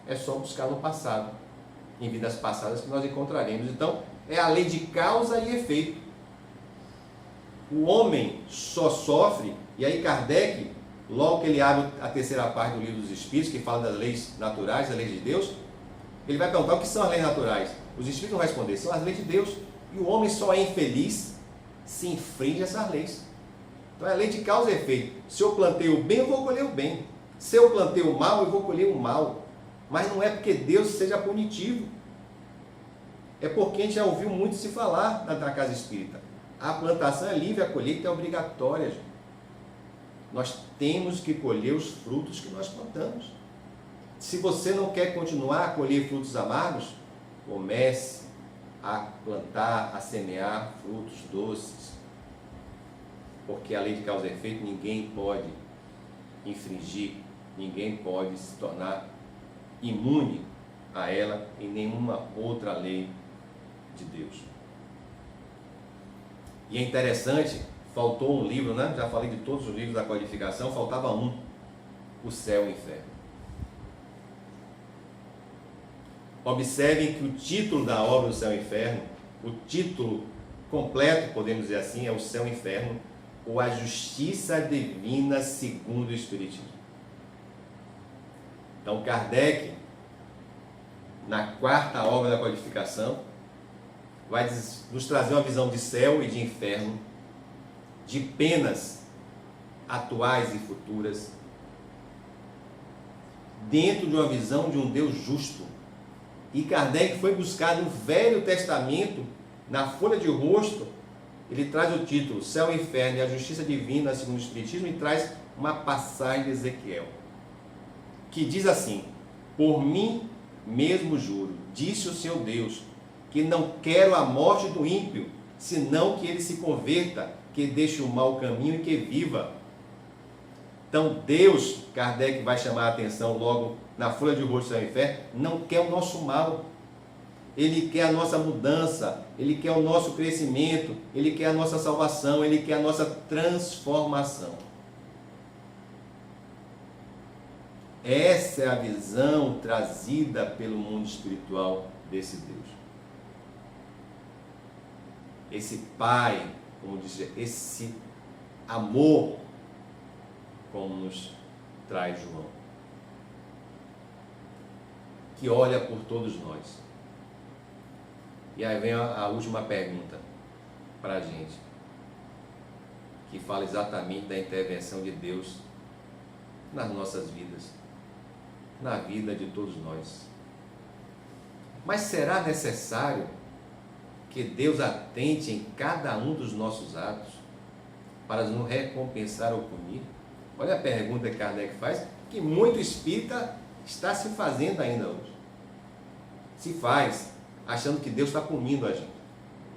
é só buscar no passado, em vidas passadas que nós encontraremos. Então, é a lei de causa e efeito. O homem só sofre, e aí Kardec, logo que ele abre a terceira parte do Livro dos Espíritos, que fala das leis naturais, das leis de Deus, ele vai perguntar o que são as leis naturais. Os Espíritos vão responder, são as leis de Deus. E o homem só é infeliz se infringe essas leis. Então é a lei de causa e efeito. Se eu plantei o bem, eu vou colher o bem. Se eu plantei o mal, eu vou colher o mal. Mas não é porque Deus seja punitivo. É porque a gente já ouviu muito se falar na casa espírita. A plantação é livre, a colheita é obrigatória. Gente. Nós temos que colher os frutos que nós plantamos. Se você não quer continuar a colher frutos amargos, comece a plantar, a semear frutos doces. Porque a lei de causa e efeito ninguém pode infringir, ninguém pode se tornar imune a ela em nenhuma outra lei de Deus. E é interessante, faltou um livro, né? Já falei de todos os livros da codificação, faltava um, o céu e o inferno. Observem que o título da obra do Céu e Inferno, o título completo, podemos dizer assim, é o Céu e Inferno, ou a Justiça Divina segundo o Espiritismo. Então Kardec, na quarta obra da codificação, vai nos trazer uma visão de céu e de inferno, de penas atuais e futuras, dentro de uma visão de um Deus justo. E Kardec foi buscar no Velho Testamento, na folha de rosto, ele traz o título Céu e Inferno e a Justiça Divina segundo o Espiritismo e traz uma passagem de Ezequiel, que diz assim: por mim mesmo juro, disse o seu Deus, que não quero a morte do ímpio, senão que ele se converta, que deixe o mau caminho e que viva. Então Deus, Kardec vai chamar a atenção logo na folha de rosto do Céu e Inferno, não quer o nosso mal. Ele quer a nossa mudança, Ele quer o nosso crescimento, Ele quer a nossa salvação, Ele quer a nossa transformação. Essa é a visão trazida pelo mundo espiritual desse Deus. Esse Pai, como diz, esse amor, como nos traz João, que olha por todos nós. E aí vem a última pergunta para a gente, que fala exatamente da intervenção de Deus nas nossas vidas, na vida de todos nós. Mas será necessário que Deus atente em cada um dos nossos atos para nos recompensar ou punir? Olha a pergunta que Kardec faz, que muito espírita está se fazendo ainda hoje. Se faz, achando que Deus está punindo a gente.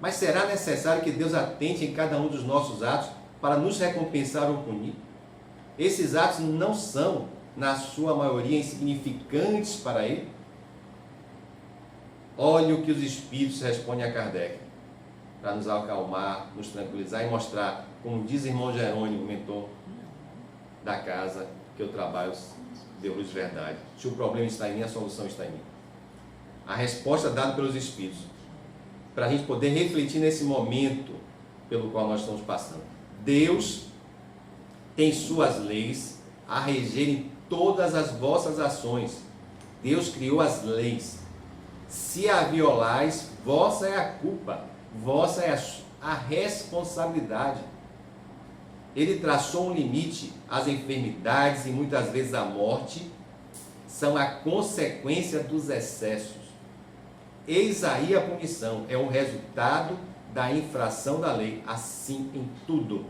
Mas será necessário que Deus atente em cada um dos nossos atos para nos recompensar ou punir? Esses atos não são, na sua maioria, insignificantes para Ele? Olhe o que os Espíritos respondem a Kardec, para nos acalmar, nos tranquilizar e mostrar, como diz o irmão Jerônimo, mentor da casa que eu trabalho, de Luz Verdade. Se o problema está em mim, a solução está em mim. A resposta dada pelos Espíritos, para a gente poder refletir nesse momento pelo qual nós estamos passando. Deus tem suas leis a regerem todas as vossas ações. Deus criou as leis. Se a violais, vossa é a culpa, vossa é a responsabilidade. Ele traçou um limite. As enfermidades e muitas vezes a morte são a consequência dos excessos. Eis aí a punição, é o resultado da infração da lei, assim em tudo.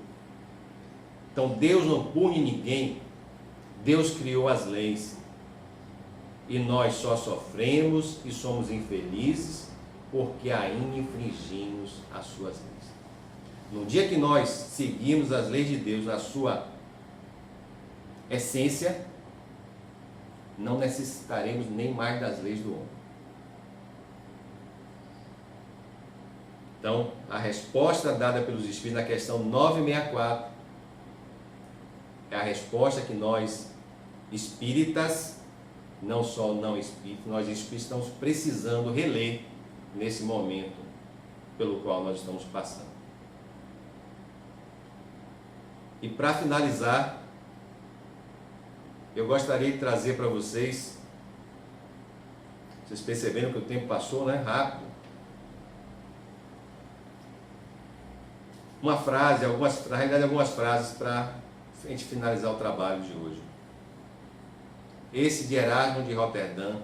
Então Deus não pune ninguém, Deus criou as leis e nós só sofremos e somos infelizes porque ainda infringimos as suas leis. No dia que nós seguimos as leis de Deus na sua essência, não necessitaremos nem mais das leis do homem. Então, a resposta dada pelos Espíritos na questão 964 é a resposta que nós, espíritas, não só não espíritas, nós espíritas estamos precisando reler nesse momento pelo qual nós estamos passando. E para finalizar, eu gostaria de trazer para vocês perceberam que o tempo passou, né? Rápido. Uma frase, na realidade algumas frases para a gente finalizar o trabalho de hoje. Esse de Erasmo de Roterdã,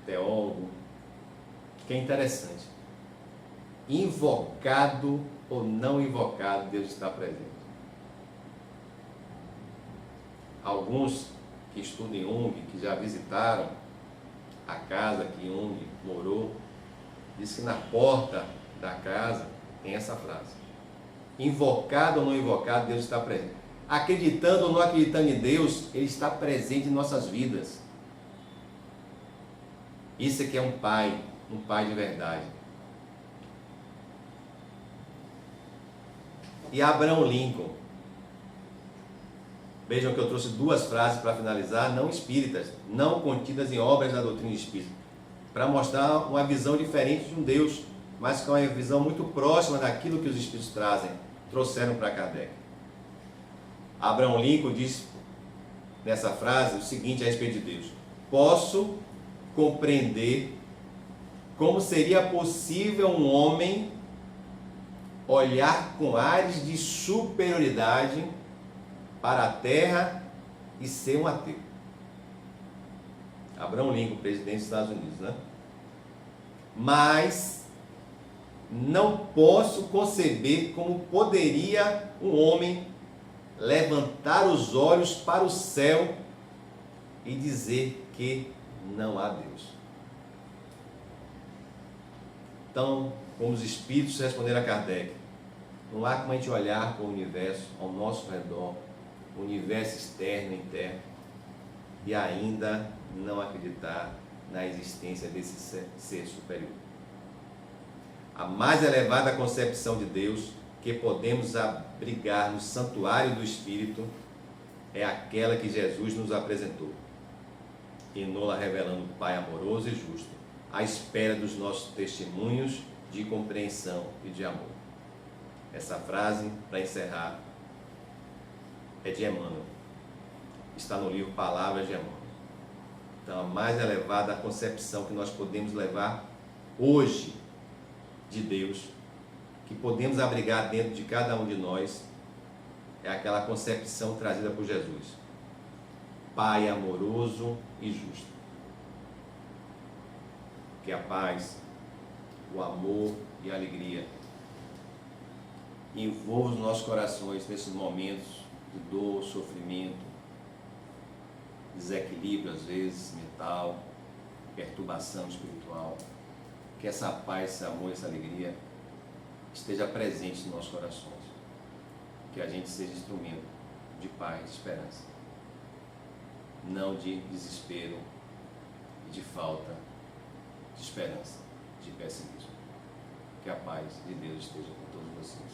teólogo, que é interessante. Invocado ou não invocado, Deus está presente. Alguns que estudam Jung, que já visitaram a casa que Jung morou, diz que na porta da casa tem essa frase. Invocado ou não invocado, Deus está presente. Acreditando ou não acreditando em Deus, Ele está presente em nossas vidas. Isso aqui é um pai de verdade. E Abraham Lincoln. Vejam que eu trouxe duas frases para finalizar, não espíritas, não contidas em obras da doutrina espírita, para mostrar uma visão diferente de um Deus, mas com uma visão muito próxima daquilo que os espíritos trouxeram para Kardec. Abraham Lincoln diz nessa frase o seguinte a respeito de Deus: posso compreender como seria possível um homem olhar com ares de superioridade para a terra e ser um ateu. Abraham Lincoln, presidente dos Estados Unidos, né? Mas Não posso conceber como poderia um homem levantar os olhos para o céu e dizer que não há Deus. Então, como os espíritos responderam a Kardec, não há como a gente olhar para o universo ao nosso redor, o universo externo e interno, e ainda não acreditar na existência desse ser superior. A mais elevada concepção de Deus que podemos abrigar no santuário do Espírito é aquela que Jesus nos apresentou, e nola revelando o Pai amoroso e justo, à espera dos nossos testemunhos de compreensão e de amor. Essa frase, para encerrar, é de Emmanuel. Está no livro Palavras de Emmanuel. Então, a mais elevada concepção que nós podemos levar hoje de Deus, que podemos abrigar dentro de cada um de nós, é aquela concepção trazida por Jesus. Pai amoroso e justo. Que a paz, o amor e a alegria envolvam os nossos corações nesses momentos de dor, sofrimento, desequilíbrio às vezes mental, perturbação espiritual. Que essa paz, esse amor, essa alegria esteja presente nos nossos corações. Que a gente seja instrumento de paz, de esperança, não de desespero e de falta de esperança, de pessimismo. Que a paz de Deus esteja com todos vocês.